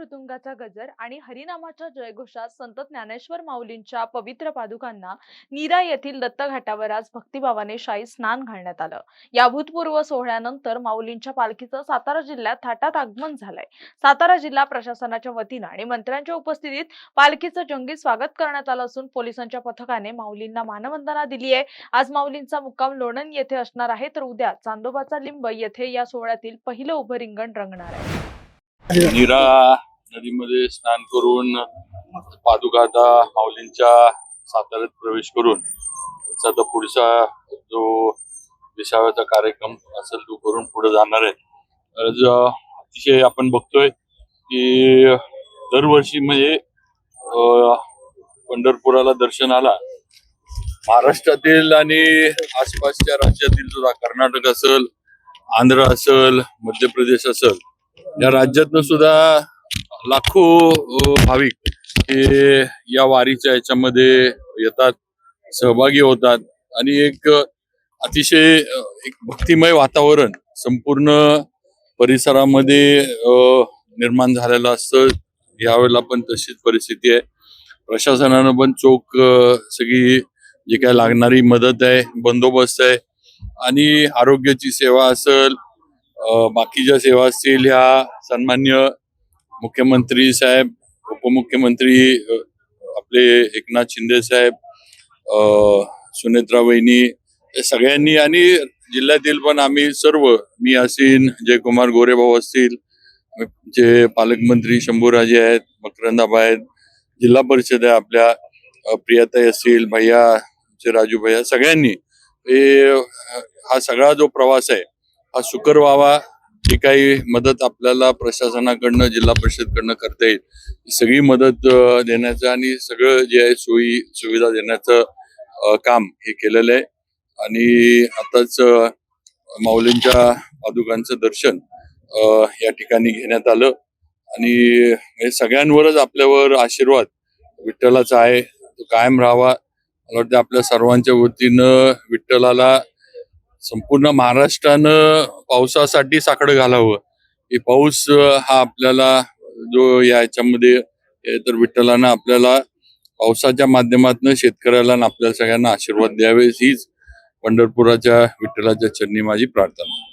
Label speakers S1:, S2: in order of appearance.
S1: मृदुंगाचा गजर आणि हरिनामाच्या जयघोषात संत ज्ञानेश्वर माऊलींच्या पवित्र पादुकांना नीरा येथील दत्तघाटावर आज भक्तिभावाने शाही स्नान घालण्यात आलं। या भूतपूर्व सोहळ्यानंतर माऊलींच्या पालखीचं सातारा जिल्ह्यात थाटात आगमन झालंय। सातारा जिल्हा प्रशासनाच्या वतीनं आणि मंत्र्यांच्या उपस्थितीत पालखीचं जंगी स्वागत करण्यात आलं असून पोलिसांच्या पथकाने माऊलींना मानवंदना दिली आहे। आज माऊलींचा मुक्काम लोणंद येथे असणार आहे, तर उद्या चांदोबाचा लिंब येथे या सोहळ्यातील पहिलं उभं रिंगण रंगणार आहे।
S2: नीरा नदीमध्ये स्नान करून पादुका आता माऊलींच्या साताऱ्यात प्रवेश करून त्याचा आता पुढचा जो विसाव्याचा कार्यक्रम असेल तो करून पुढे जाणार आहे। आज अतिशय आपण बघतोय की दरवर्षी म्हणजे पंढरपुराला दर्शनाला महाराष्ट्रातील आणि आसपासच्या राज्यातील सुद्धा कर्नाटक असेल, आंध्र असेल, मध्य प्रदेश असेल, या राज्यातनं सुद्धा लाखो भाविक हे या वारीच्या याच्यामध्ये येतात, सहभागी होतात आणि एक अतिशय एक भक्तिमय वातावरण संपूर्ण परिसरामध्ये निर्माण झालेलं असतं। यावेळेला पण तशीच परिस्थिती आहे। प्रशासनानं पण चोख सगळी जी काय लागणारी मदत आहे, बंदोबस्त आहे आणि आरोग्याची सेवा असेल, बाकीच्या सेवा असतील, ह्या सन्मान्य मुख्यमंत्री साहेब, उपमुख्यमंत्री आपले एकनाथ शिंदे साहेब, सुनेत्रा वहिनी, या सगळ्यांनी आणि जिल्ह्यातील पण आम्ही सर्व, मी असीन, जयकुमार गोरेभाऊ असतील, जे पालकमंत्री शंभूराजे आहेत, मकरंदाबा आहेत, जिल्हा परिषद आहे आपल्या, प्रियाताई असतील, भैया राजू भैया, सगळ्यांनी हा सगळा जो प्रवास आहे हा सुकर व्हावा। जी काही मदत आपल्याला प्रशासनाकडनं, जिल्हा परिषदकडनं करता येईल, सगळी मदत देण्याचं आणि सगळं जे आहे सोयी सुविधा देण्याचं काम हे केलेलं आहे। आणि आताच माऊलींच्या पादुकांचं दर्शन या ठिकाणी घेण्यात आलं आणि सगळ्यांवरच आपल्यावर आशीर्वाद विठ्ठलाचा आहे, तो कायम राहावा। मला वाटतं आपल्या सर्वांच्या वतीनं विठ्ठलाला संपूर्ण महाराष्ट्रानं पावसासाठी साकडं घालावं। हे पाऊस हा आपल्याला जो याच्यामध्ये तर विठ्ठलानं आपल्याला पावसाच्या माध्यमातून शेतकऱ्याला आणि आपल्याला सगळ्यांना आशीर्वाद द्यावे, हीच पंढरपुराच्या विठ्ठलाच्या चरणी माझी प्रार्थना।